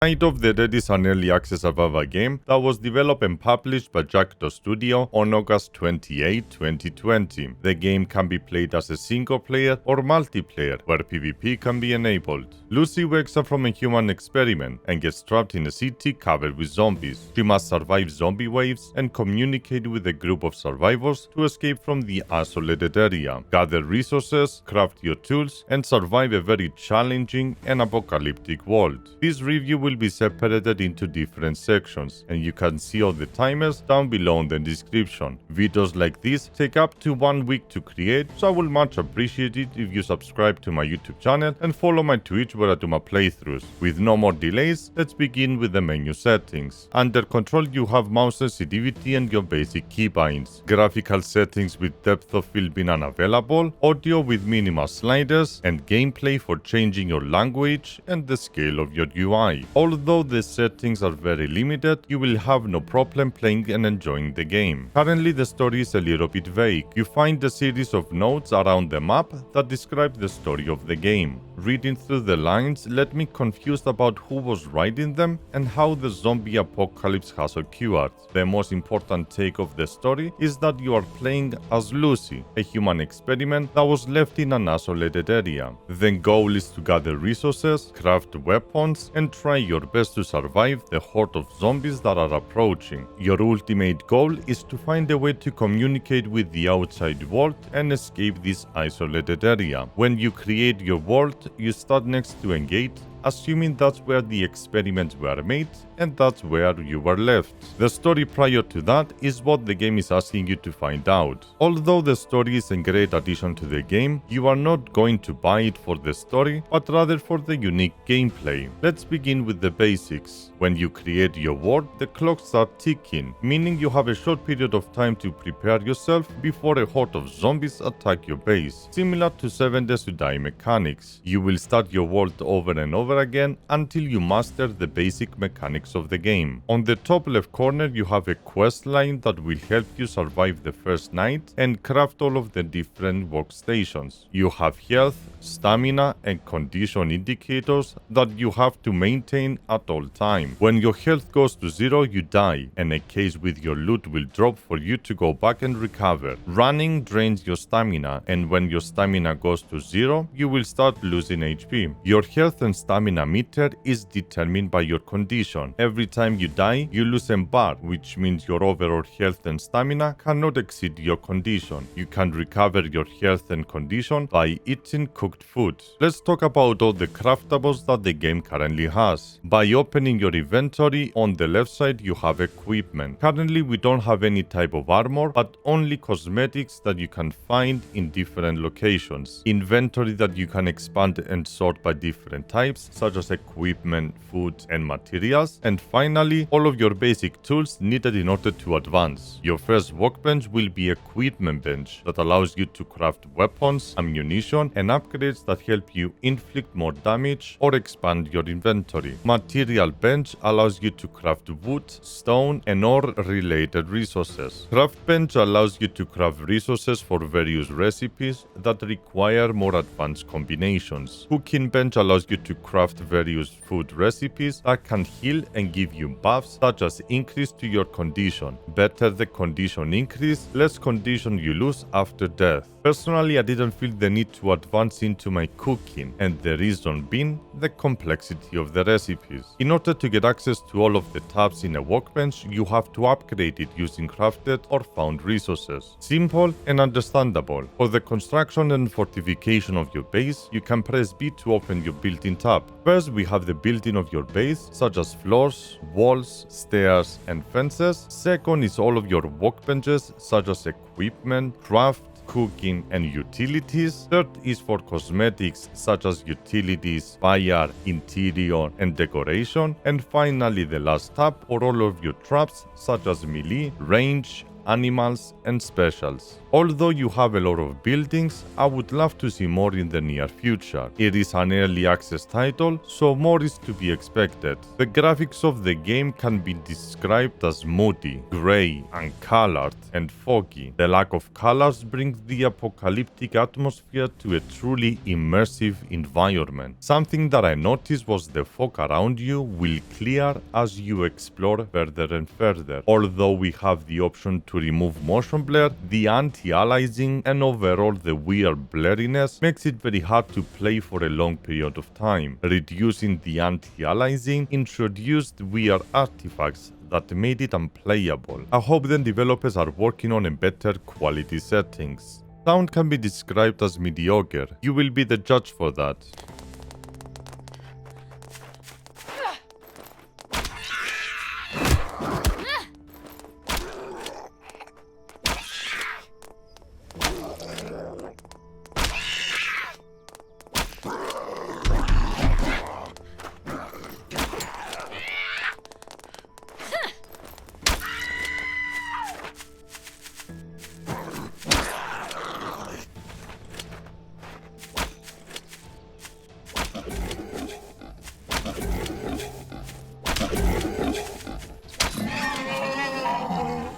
Night of the Dead is an early access survival game that was developed and published by Jackdaw Studio on August 28, 2020. The game can be played as a single player or multiplayer, where PvP can be enabled. Lucy wakes up from a human experiment and gets trapped in a city covered with zombies. She must survive zombie waves and communicate with a group of survivors to escape from the isolated area. Gather resources, craft your tools, and survive a very challenging and apocalyptic world. This review will be separated into different sections, and you can see all the timers down below in the description. Videos like this take up to 1 week to create, so I will much appreciate it if you subscribe to my YouTube channel and follow my Twitch where I do my playthroughs. With no more delays, let's begin with the menu settings. Under control you have mouse sensitivity and your basic keybinds, graphical settings with depth of field being unavailable, audio with minimal sliders, and gameplay for changing your language and the scale of your UI. Although the settings are very limited, you will have no problem playing and enjoying the game. Currently the story is a little bit vague. You find a series of notes around the map that describe the story of the game. Reading through the lines led me confused about who was writing them and how the zombie apocalypse has occurred. The most important take of the story is that you are playing as Lucy, a human experiment that was left in an isolated area. The goal is to gather resources, craft weapons, and try your best to survive the horde of zombies that are approaching. Your ultimate goal is to find a way to communicate with the outside world and escape this isolated area. When you create your world, you start next to a gate, assuming that's where the experiments were made and that's where you were left. The story prior to that is what the game is asking you to find out. Although the story is a great addition to the game, you are not going to buy it for the story, but rather for the unique gameplay. Let's begin with the basics. When you create your world, the clock starts ticking, meaning you have a short period of time to prepare yourself before a horde of zombies attack your base, similar to 7 Days to Die mechanics. You will start your world over and over again until you master the basic mechanics of the game. On the top left corner you have a quest line that will help you survive the first night and craft all of the different workstations. You have health, stamina, and condition indicators that you have to maintain at all times. When your health goes to 0, you die, and a case with your loot will drop for you to go back and recover. Running drains your stamina, and when your stamina goes to 0, you will start losing HP. Your health and stamina meter is determined by your condition. Every time you die, you lose a bar, which means your overall health and stamina cannot exceed your condition. You can recover your health and condition by eating cooked food. Let's talk about all the craftables that the game currently has. By opening your inventory, on the left side you have equipment. Currently we don't have any type of armor, but only cosmetics that you can find in different locations. Inventory that you can expand and sort by different types, such as equipment, food, and materials. And finally, all of your basic tools needed in order to advance. Your first workbench will be equipment bench that allows you to craft weapons, ammunition, and upgrades that help you inflict more damage or expand your inventory. Material bench allows you to craft wood, stone, and ore-related resources. Craft bench allows you to craft resources for various recipes that require more advanced combinations. Cooking bench allows you to craft various food recipes that can heal and give you buffs such as increase to your condition. Better the condition increase, less condition you lose after death. Personally, I didn't feel the need to advance into my cooking, and the reason being the complexity of the recipes. In order to get access to all of the tabs in a workbench, you have to upgrade it using crafted or found resources. Simple and understandable. For the construction and fortification of your base, you can press B to open your built-in tab. First, we have the building of your base, such as floors, walls, stairs, and fences. Second is all of your workbenches, such as equipment, craft, cooking, and utilities. Third is for cosmetics such as utilities, fire, interior, and decoration. And finally, the last tab for all of your traps such as melee, range, animals, and specials. Although you have a lot of buildings, I would love to see more in the near future. It is an early access title, so more is to be expected. The graphics of the game can be described as moody, grey, uncolored, and foggy. The lack of colors brings the apocalyptic atmosphere to a truly immersive environment. Something that I noticed was the fog around you will clear as you explore further and further. Although we have the option to remove motion blur, the anti-aliasing and overall the weird blurriness makes it very hard to play for a long period of time. Reducing the anti-aliasing introduced weird artifacts that made it unplayable. I hope the developers are working on a better quality settings. Sound can be described as mediocre. You will be the judge for that.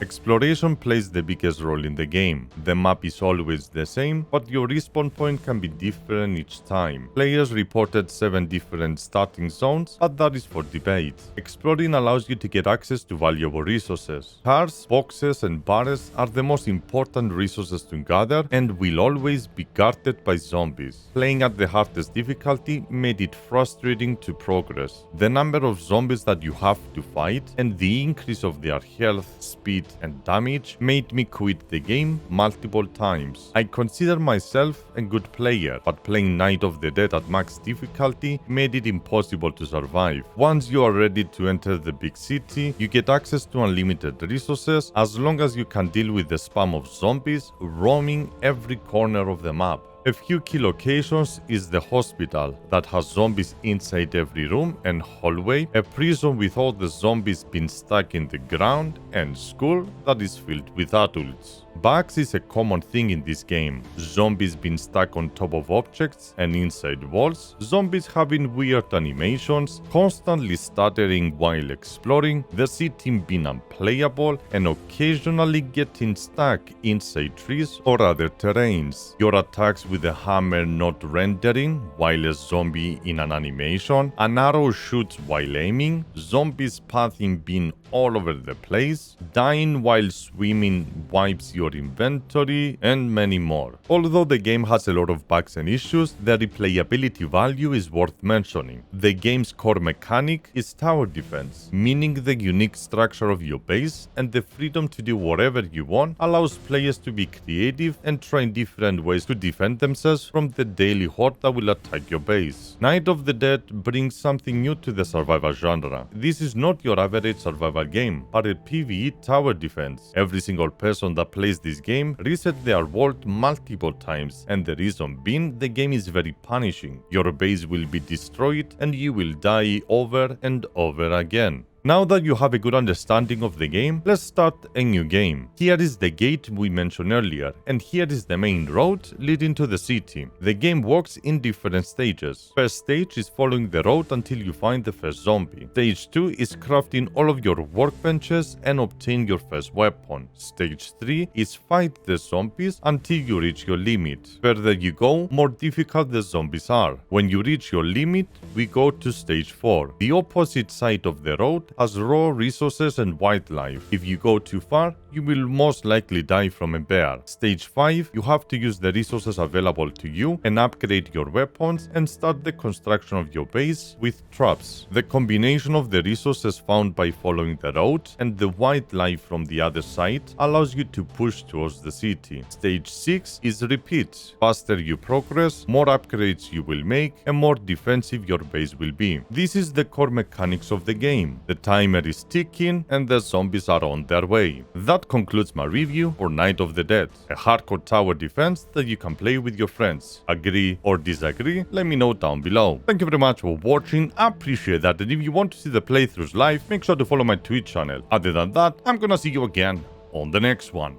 Exploration plays the biggest role in the game. The map is always the same, but your respawn point can be different each time. Players reported 7 different starting zones, but that is for debate. Exploring allows you to get access to valuable resources. Cars, boxes, and barrels are the most important resources to gather and will always be guarded by zombies. Playing at the hardest difficulty made it frustrating to progress. The number of zombies that you have to fight and the increase of their health, speed, and damage made me quit the game multiple times. I consider myself a good player, but playing Night of the Dead at max difficulty made it impossible to survive. Once you are ready to enter the big city, you get access to unlimited resources as long as you can deal with the spam of zombies roaming every corner of the map. A few key locations is the hospital that has zombies inside every room and hallway, a prison with all the zombies being stuck in the ground, and school that is filled with adults. Bugs is a common thing in this game. Zombies being stuck on top of objects and inside walls, zombies having weird animations, constantly stuttering while exploring, the city being unplayable, and occasionally getting stuck inside trees or other terrains. Your attacks with a hammer not rendering while a zombie in an animation, an arrow shoots while aiming, zombies pathing being all over the place, dying while swimming wipes your inventory, and many more. Although the game has a lot of bugs and issues, the replayability value is worth mentioning. The game's core mechanic is tower defense, meaning the unique structure of your base and the freedom to do whatever you want allows players to be creative and try different ways to defend themselves from the daily horde that will attack your base. Night of the Dead brings something new to the survival genre. This is not your average survival game, but a PvE tower defense. Every single person that plays this game reset their world multiple times, and the reason being the game is very punishing. Your base will be destroyed and you will die over and over again. Now that you have a good understanding of the game, let's start a new game. Here is the gate we mentioned earlier, and here is the main road leading to the city. The game works in different stages. First stage is following the road until you find the first zombie. Stage 2 is crafting all of your workbenches and obtain your first weapon. Stage 3 is fight the zombies until you reach your limit. Further you go, more difficult the zombies are. When you reach your limit, we go to stage 4. The opposite side of the road has raw resources and wildlife. If you go too far, you will most likely die from a bear. Stage 5, you have to use the resources available to you and upgrade your weapons and start the construction of your base with traps. The combination of the resources found by following the road and the wildlife from the other side allows you to push towards the city. Stage 6 is repeat. Faster you progress, more upgrades you will make and more defensive your base will be. This is the core mechanics of the game. The timer is ticking and the zombies are on their way. That concludes my review for Night of the Dead, a hardcore tower defense that you can play with your friends. Agree or disagree? Let me know down below. Thank you very much for watching, I appreciate that, and if you want to see the playthroughs live, make sure to follow my Twitch channel. Other than that, I'm gonna see you again on the next one.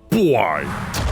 Bye!